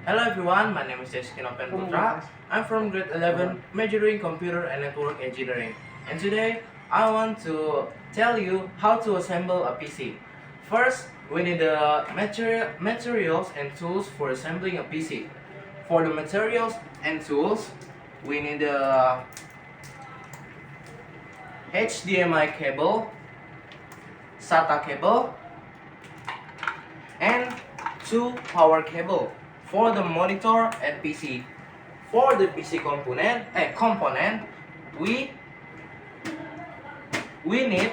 Hello everyone, my name is Nopiyan Putra. I'm from grade 11, majoring computer and network engineering. And today, I want to tell you how to assemble a PC. First, we need the materials and tools for assembling a PC. For the materials and tools, we need the HDMI cable, SATA cable, and two power cable for the monitor and PC. For the PC component, we need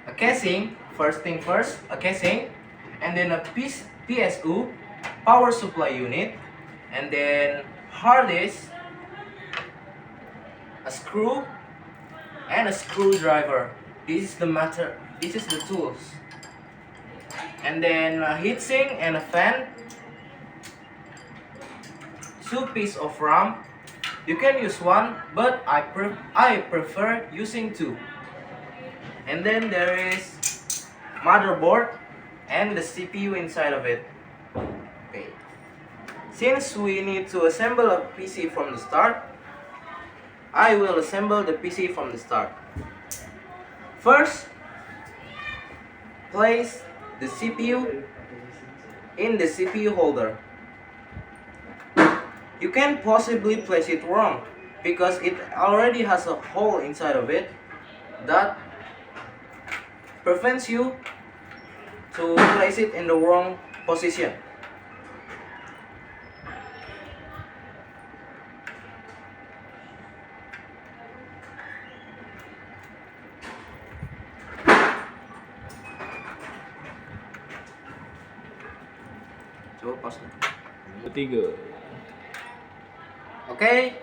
a casing. First thing first, a casing, and then a PSU, power supply unit, and then hard disk, a screw, and a screwdriver. This is the tools. And then a heatsink and a fan, two pieces of RAM. You can use one, but I prefer using two. And then there is motherboard and the CPU inside of it. Okay. Since we need to assemble a PC from the start, I will assemble the PC from the start. First, place the CPU in the CPU holder. You can possibly place it wrong because it already has a hole inside of it that prevents you to place it in the wrong position. Coba pas. Ketiga. Okay.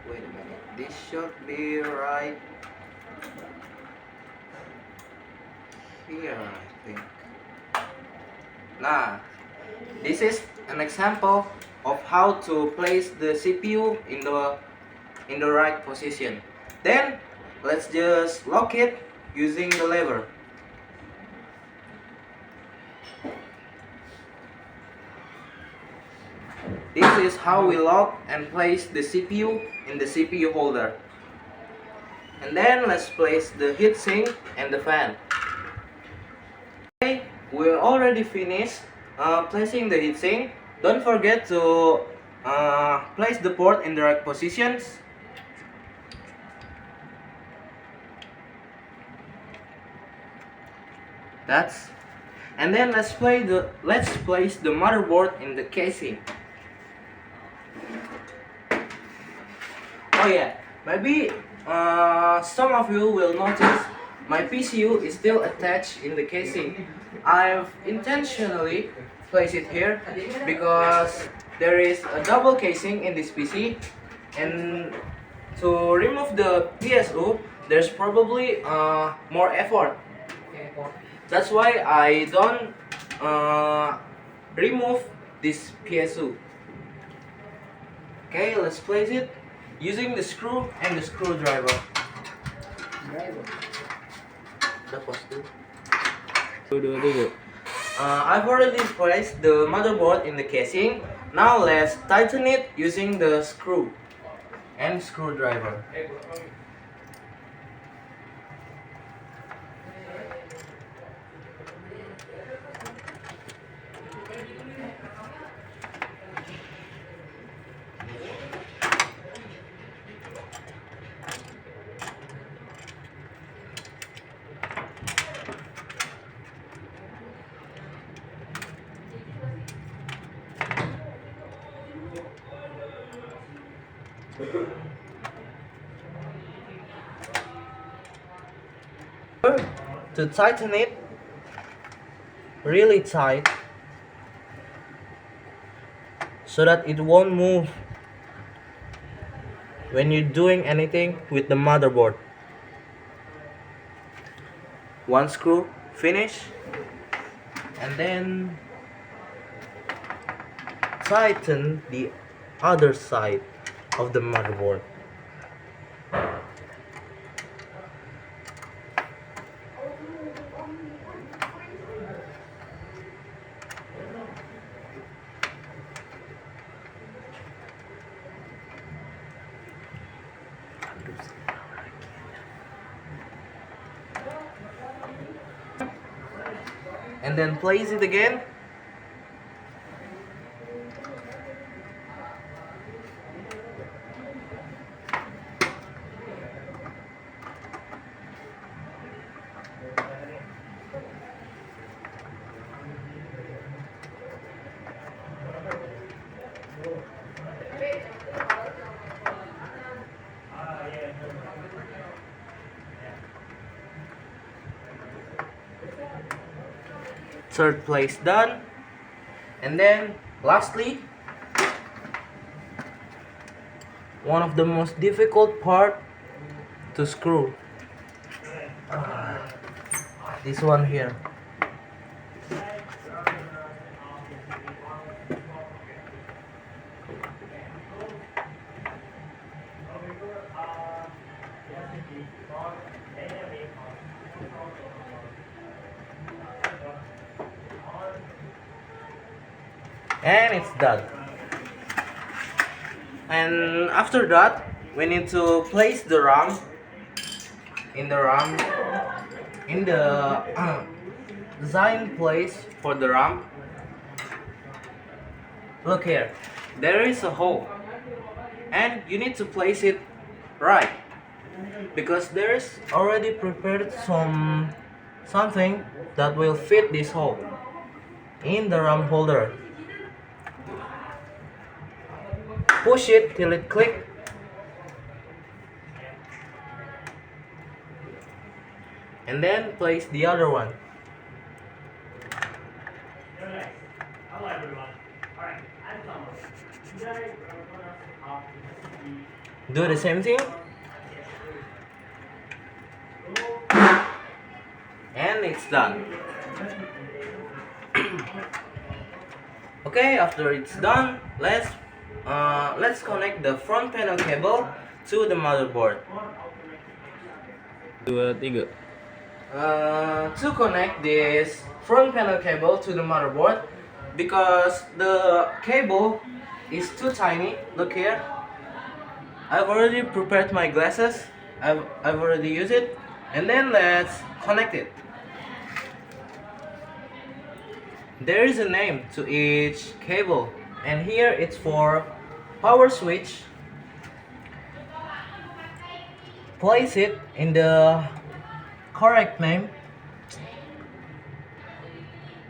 Wait a minute. This should be right here, I think. Nah, this is an example of how to place the CPU in the right position. Then let's just lock it using the lever. This is how we lock and place the CPU in the CPU holder. And then let's place the heatsink and the fan. Okay, we already finished placing the heatsink. Don't forget to place the port in the right positions. And then let's place the motherboard in the casing. Oh yeah, maybe some of you will notice my PCU is still attached in the casing. I've intentionally placed it here because there is a double casing in this PC, and to remove the PSU, there's probably more effort. That's why I don't remove this PSU. Okay, let's place it using the screw and the screwdriver. I've already placed the motherboard in the casing. Now let's tighten it using the screw and screwdriver. To tighten it really tight so that it won't move when you're doing anything with the motherboard. One screw finish, and then tighten the other side of the motherboard. and then place it again. Third place done. And then lastly, one of the most difficult part to screw, this one here. And it's done. And after that, we need to place the ram in the design place for the ram. Look here, there is a hole, and you need to place it right, because there is already prepared something that will fit this hole in the ram holder. Push it till it clicks, and then place the other one. Do the same thing, and it's done. Okay, after it's done, let's connect the front panel cable to the motherboard. 2, 3. To connect this front panel cable to the motherboard, because the cable is too tiny. Look here, I've already prepared my glasses. I've already used it, and then let's connect it. There is a name to each cable, and here it's for power switch. Place it in the correct name.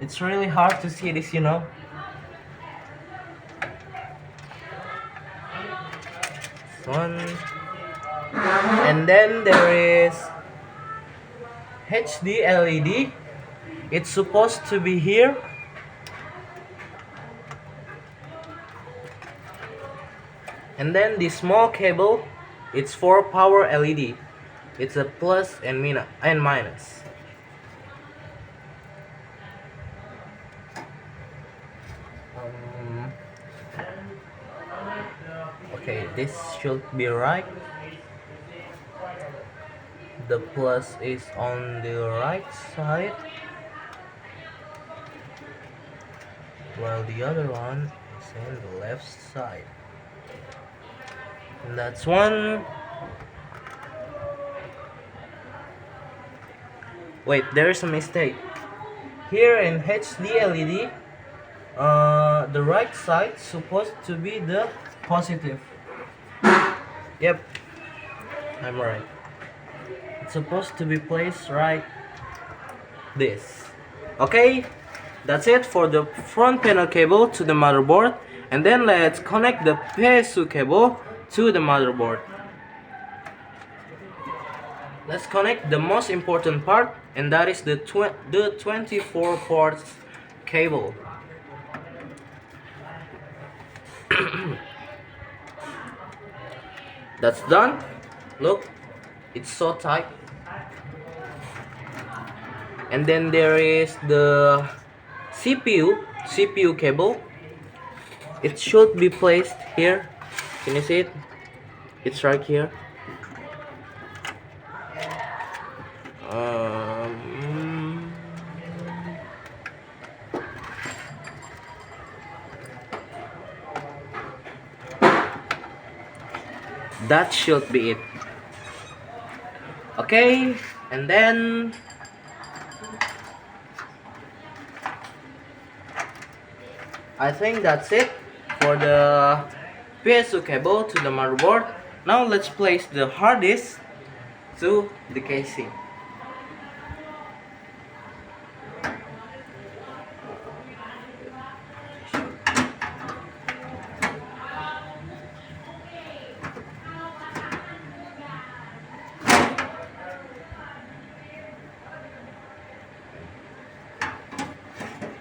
It's really hard to see this, you know. One, and then there is HD LED. It's supposed to be here. And then the small cable, it's for power LED. It's a plus and minus. Okay, this should be right. The plus is on the right side, while the other one is on the left side. And that's one. Wait, there's a mistake. Here in HD LED, the right side supposed to be the positive. Yep, I'm right. It's supposed to be placed right this. Okay, that's it for the front panel cable to the motherboard. And then let's connect the PSU cable to the motherboard. Let's connect the most important part, and that is the 24 ports cable. That's done. Look, it's so tight. And then there is the CPU cable. It should be placed here. Can you see it? It's right here. That should be it. Okay, and then I think that's it for the PSU cable to the motherboard. Now let's place the hard disk to the casing.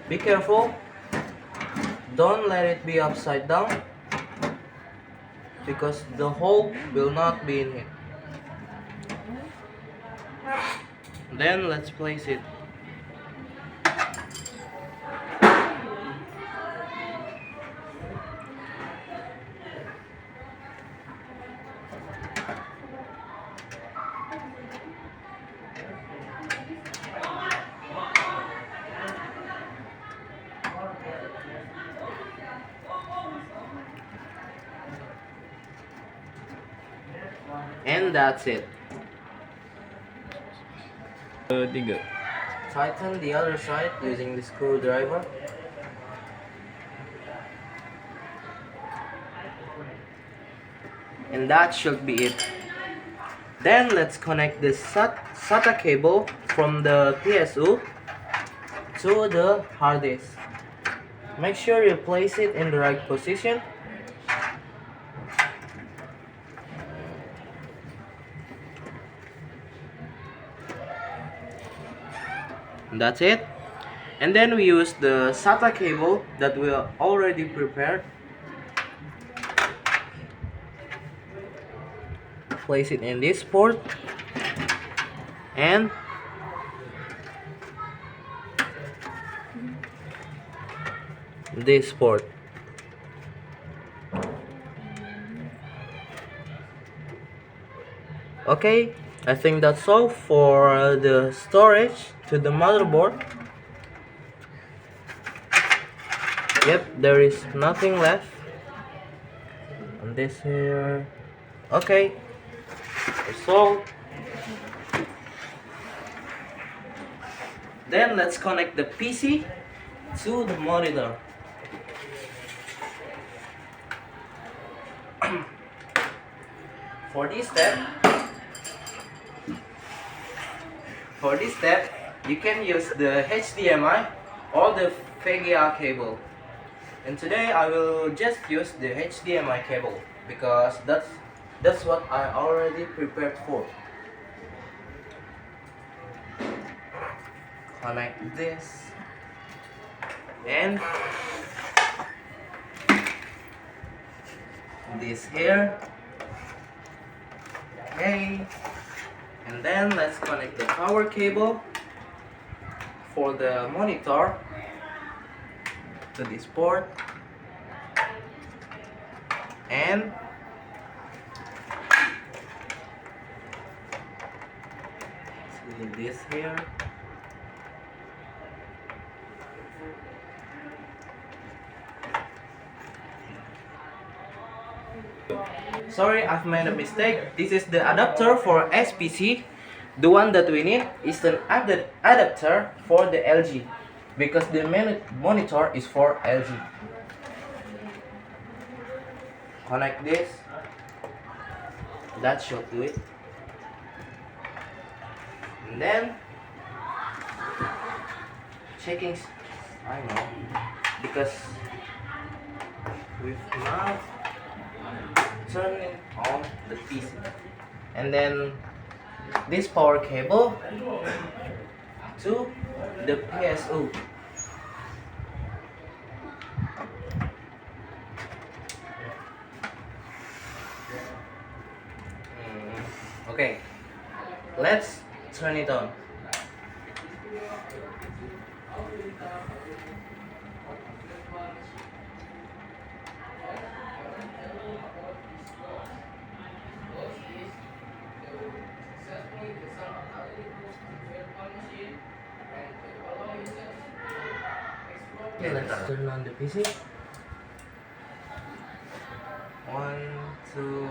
Be careful, don't let it be upside down because the hole will not be in it. Then let's place it. And that's it. Tiga. Tighten the other side using the screwdriver. And that should be it. Then let's connect the SATA cable from the PSU to the hard disk. Make sure you place it in the right position. And that's it. And then we use the SATA cable that we already prepared. Place it in this port and this port. Okay, I think that's all for the storage to the motherboard. Yep, there is nothing left. And this here. Okay, it's all. Then let's connect the PC to the monitor. For this step, you can use the HDMI or the VGA cable. And today I will just use the HDMI cable because that's what I already prepared for. Connect this and this here. Okay, and then let's connect the power cable for the monitor to this port and to this here. Sorry, I've made a mistake. This is the adapter for SPC. The one that we need is an adapter for the LG because the monitor is for LG. Connect this. That should do it. And then checking. I know because we've now turning on the PC, and then this power cable to the PSU. Okay, let's turn it on. Okay, let's turn on the PC. 1, 2,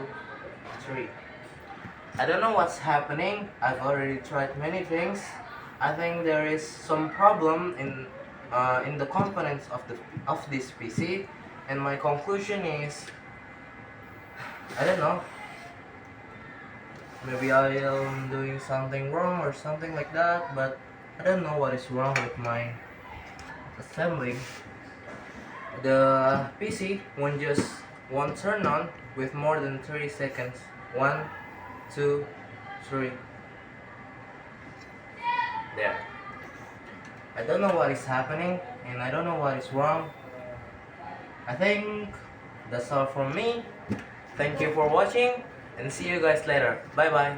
3. I don't know what's happening. I've already tried many things. I think there is some problem in the components of this PC, and my conclusion is, I don't know, maybe I am doing something wrong or something like that, but I don't know what is wrong with my assembly. The PC won't turn on with more than 30 seconds. 1, 2, 3. There. I don't know what is happening and I don't know what is wrong. I think that's all from me. Thank you for watching and see you guys later. Bye bye.